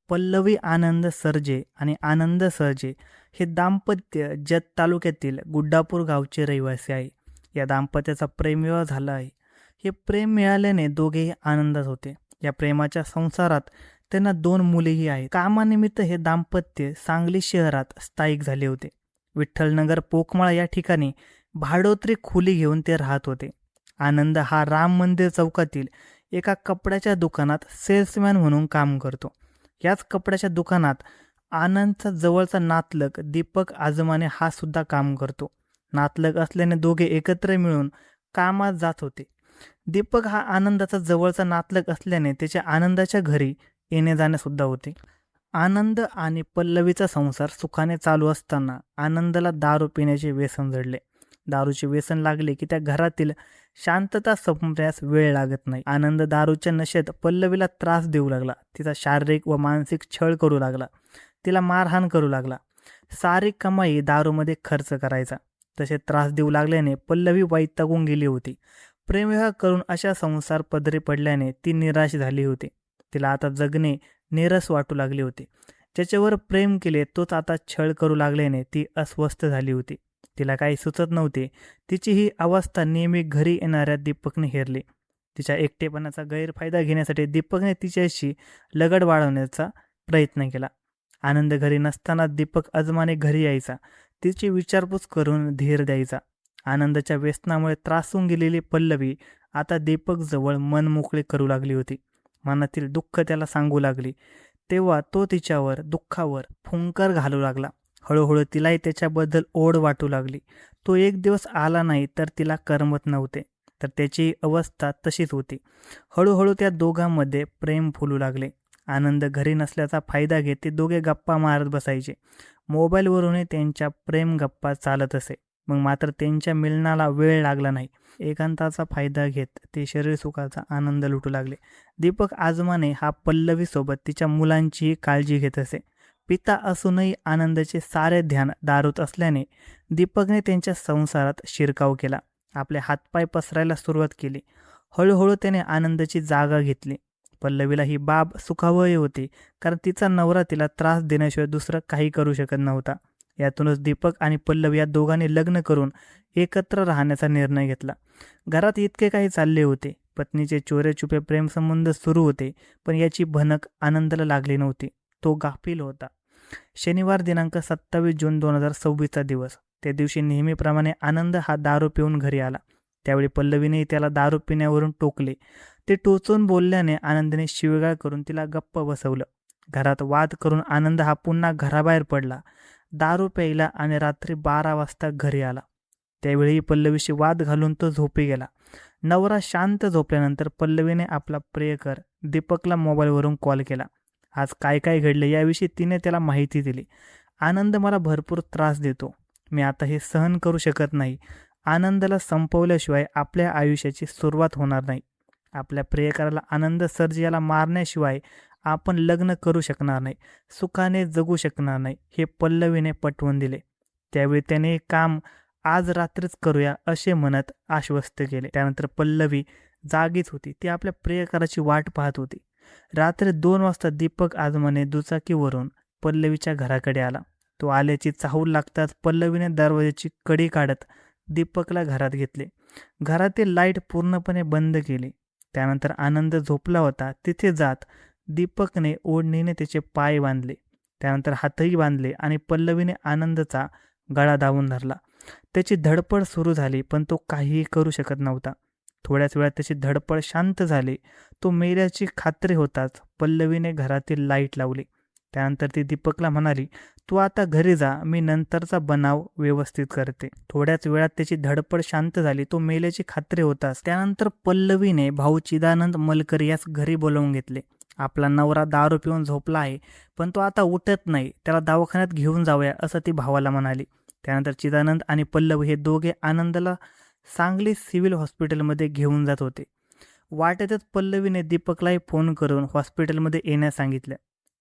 पल्लवी आनंद Sergey आणि आनंद Sergey हे दाम्पत्य जत तालुक्यातील गुड्डापूर गावचे रहिवासी आहे. या दाम्पत्याचा प्रेमविवाह झाला आहे. हे प्रेम मिळाल्याने दोघेही आनंदात होते. या प्रेमाच्या संसारात त्यांना 2 मुलेही आहेत. कामानिमित्त हे दाम्पत्य सांगली शहरात स्थायिक झाले होते. विठ्ठलनगर पोकमाळा या ठिकाणी भाडोत्री खोली घेऊन ते राहत होते. आनंद हा राम मंदिर चौकातील एका कपड्याच्या दुकानात सेल्समॅन म्हणून काम करतो. याच कपड्याच्या दुकानात आनंदचा जवळचा नातलग दीपक आजमाने हा सुद्धा काम करतो. नातलग असल्याने दोघे एकत्र मिळून कामात जात होते. दीपक हा आनंदाचा जवळचा नातलग असल्याने त्याच्या आनंदाच्या घरी येणे जाणे सुद्धा होते. आनंद आणि पल्लवीचा संसार सुखाने चालू असताना आनंदला दारू पिण्याचे व्यसन जडले. दारूचे व्यसन लागले की त्या घरातील शांतता संपण्यास वेळ लागत नाही. आनंद दारूच्या नशेत पल्लवीला त्रास देऊ लागला. तिचा शारीरिक व मानसिक छळ करू लागला. तिला मारहाण करू लागला. सारी कमाई दारूमध्ये खर्च करायचा. तसे त्रास देऊ लागल्याने पल्लवी वैतागून गेली होती. प्रेमविवाह करून अशा संसार पदरी पडल्याने ती निराश झाली होती. तिला आता जगणे नीरस वाटू लागले होते. ज्याच्यावर प्रेम केले तोच आता छळ करू लागल्याने ती अस्वस्थ झाली होती. तिला काही सुचत नव्हते. तिची ही अवस्था नेहमी घरी येणाऱ्या दीपकने हेरली. तिच्या एकटेपणाचा गैरफायदा घेण्यासाठी दीपकने तिच्याशी लगड वाढवण्याचा प्रयत्न केला. आनंद घरी नसताना दीपक अजमाने घरी यायचा. तिची विचारपूस करून धीर द्यायचा. आनंदाच्या व्यसनामुळे त्रासून गेलेली पल्लवी आता दीपक जवळ मन मोकळे करू लागली होती. मनातील दुःख त्याला सांगू लागली. तेव्हा तो तिच्यावर दुःखावर फुंकर घालू लागला. हळूहळू तिलाही त्याच्याबद्दल ओढ वाटू लागली. तो एक दिवस आला नाही तर तिला करमत नव्हते, तर त्याची अवस्था तशीच होती. हळूहळू त्या दोघांमध्ये प्रेम फुलू लागले. आनंद घरी नसल्याचा फायदा घेत ते दोघे गप्पा मारत बसायचे. मोबाईलवरूनही त्यांच्या प्रेम गप्पा चालत असे. मग मात्र त्यांच्या मिलनाला वेळ लागला नाही. एकांताचा फायदा घेत ते शरीरसुखाचा आनंद लुटू लागले. दीपक आजमाने हा पल्लवीसोबत तिच्या मुलांचीही काळजी घेत असे. पिता असूनही आनंदाचे सारे ध्यान दारूत असल्याने दीपकने त्यांच्या संसारात शिरकाव केला. आपले हातपाय पसरायला सुरुवात केली. हळूहळू त्याने आनंदाची जागा घेतली. पल्लवीला ही बाब सुखावही होती, कारण तिचा नवरा तिला त्रास देण्याशिवाय दुसरं काही करू शकत नव्हता. यातूनच दीपक आणि पल्लवी या दोघांनी लग्न करून एकत्र राहण्याचा निर्णय घेतला. घरात इतके काही चालले होते. पत्नीचे चोरेछुपे प्रेमसंबंध सुरू होते, पण याची भनक आनंदाला लागली नव्हती. तो गाफील होता. शनिवार दिनांक 27 जून 2026चा दिवस. त्या दिवशी नेहमीप्रमाणे आनंद हा दारू पिऊन घरी आला. त्यावेळी पल्लवीने त्याला दारू पिण्यावरून टोकले. ते टोचून बोलल्याने आनंदने शिवीगाळ करून तिला गप्प बसवलं. घरात वाद करून आनंद हा पुन्हा घराबाहेर पडला. दारू प्यायला आणि रात्री 12 वाजता घरी आला. त्यावेळी पल्लवीशी वाद घालून तो झोपी गेला. नवरा शांत झोपल्यानंतर पल्लवीने आपला प्रियकर दीपकला मोबाईलवरून कॉल केला. आज काय काय घडले याविषयी तिने त्याला माहिती दिली. आनंद मला भरपूर त्रास देतो. मी आता हे सहन करू शकत नाही. आनंदाला संपवल्याशिवाय आपल्या आयुष्याची सुरुवात होणार नाही. आपल्या प्रियकराला आनंद सर्जे याला मारण्याशिवाय आपण लग्न करू शकणार नाही, सुखाने जगू शकणार नाही, हे पल्लवीने पटवून दिले. त्यावेळी त्याने काम आज रात्रीच करूया असे म्हणत आश्वस्त केले. त्यानंतर पल्लवी जागीच होती. ती आपल्या प्रियकराची वाट पाहत होती. रात्री 2 वाजता दीपक आजमाने दुचाकीवरून पल्लवीच्या घराकडे आला. तो आल्याची चाहूल लागताच पल्लवीने दरवाजाची कडी काढत दीपकला घरात घेतले. घरातील लाईट पूर्णपणे बंद केली. त्यानंतर आनंद झोपला होता तिथे जात दीपकने ओढणीने त्याचे पाय बांधले. त्यानंतर हातही बांधले आणि पल्लवीने आनंदचा गळा दाबून धरला. त्याची धडपड सुरू झाली, पण तो काहीही करू शकत नव्हता. थोड्याच वेळात त्याची धडपड शांत झाली. तो मेल्याची खात्री होताच पल्लवीने घरातील लाईट लावली. त्यानंतर ती दीपकला म्हणाली, तू आता घरी जा, मी नंतरचा बनाव व्यवस्थित करते. थोड्याच वेळात त्याची धडपड शांत झाली. तो मेल्याची खात्री होताच त्यानंतर पल्लवीने भाऊ चिदानंद मलकर यास घरी बोलावून घेतले. आपला नवरा दारू पिऊन झोपला आहे, पण तो आता उठत नाही, त्याला दवाखान्यात घेऊन जाऊया असं ती भावाला म्हणाली. त्यानंतर चिदानंद आणि पल्लवी हे दोघे आनंदाला सांगली सिव्हिल हॉस्पिटलमध्ये घेऊन जात होते. वाटेतच पल्लवीने दीपकलाही फोन करून हॉस्पिटलमध्ये येण्यास सांगितले.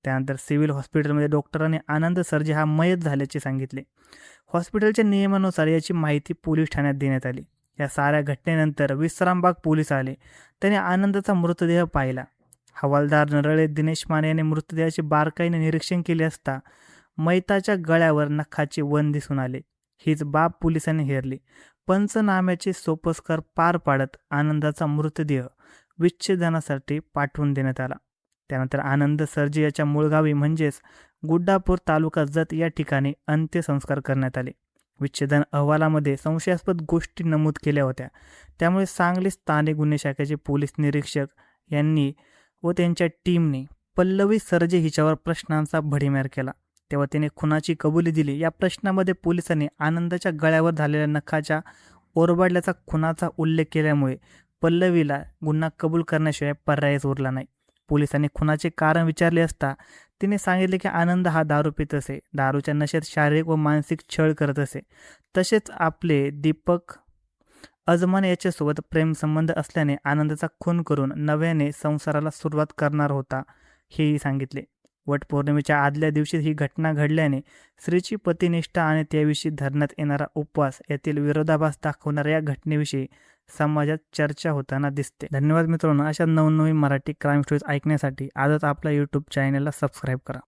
त्यानंतर सिव्हिल हॉस्पिटलमध्ये डॉक्टरांनी आनंद सर्जे हा मयत झाल्याचे सांगितले. हॉस्पिटलच्या नियमानुसार याची माहिती पोलीस ठाण्यात देण्यात आली. या साऱ्या घटनेनंतर विश्रामबाग पोलीस आले. त्याने आनंदाचा मृतदेह पाहिला. हवालदार नरळे दिनेश माने यांनी मृतदेहाचे बारकाईने निरीक्षण केले असता मैताच्या गळ्यावर नखाचे वन दिसून आले. हीच बाब पोलिसांनी हेरली. पंचनाम्याचे सोपस्कार पार पाडत आनंदाचा मृतदेह विच्छेदनासाठी पाठवून देण्यात आला. त्यानंतर आनंद सरजे याच्या मूळ गावी म्हणजेच गुड्डापूर तालुका जत या ठिकाणी अंत्यसंस्कार करण्यात आले. विच्छेदन अहवालामध्ये संशयास्पद गोष्टी नमूद केल्या होत्या. त्यामुळे सांगली स्थानिक गुन्हे शाखेचे पोलीस निरीक्षक यांनी व त्यांच्या टीमने पल्लवी सरजे हिच्यावर प्रश्नांचा भडीमार केला. तेव्हा तिने खुनाची कबुली दिली. या प्रश्नामध्ये पोलिसांनी आनंदाच्या गळ्यावर झालेल्या नखाच्या ओरबाडल्याचा खुनाचा उल्लेख केल्यामुळे पल्लवीला गुन्हा कबूल करण्याशिवाय पर्यायच उरला नाही. पोलिसांनी खुनाचे कारण विचारले असता तिने सांगितले की आनंद हा दारू पित असे, दारूच्या नशेत शारीरिक व मानसिक छळ करत असे. तसेच आपले दीपक अजमान याच्यासोबत प्रेमसंबंध असल्याने आनंदाचा खून करून नव्याने संसाराला सुरुवात करणार होता हेही सांगितले. वटपौर्णिमेच्या आदल्या दिवशी ही घटना घडल्याने स्त्रीची पतिनिष्ठा आणि त्याविषयी धरण्यात येणारा उपवास यातील विरोधाभास दाखवणाऱ्या या घटनेविषयी समाजात चर्चा होताना दिसते. धन्यवाद मित्रांनो. अशा नवनवीन मराठी क्राईम स्टोरीज ऐकण्यासाठी आजच आपल्या यूट्यूब चॅनलला सबस्क्राईब करा.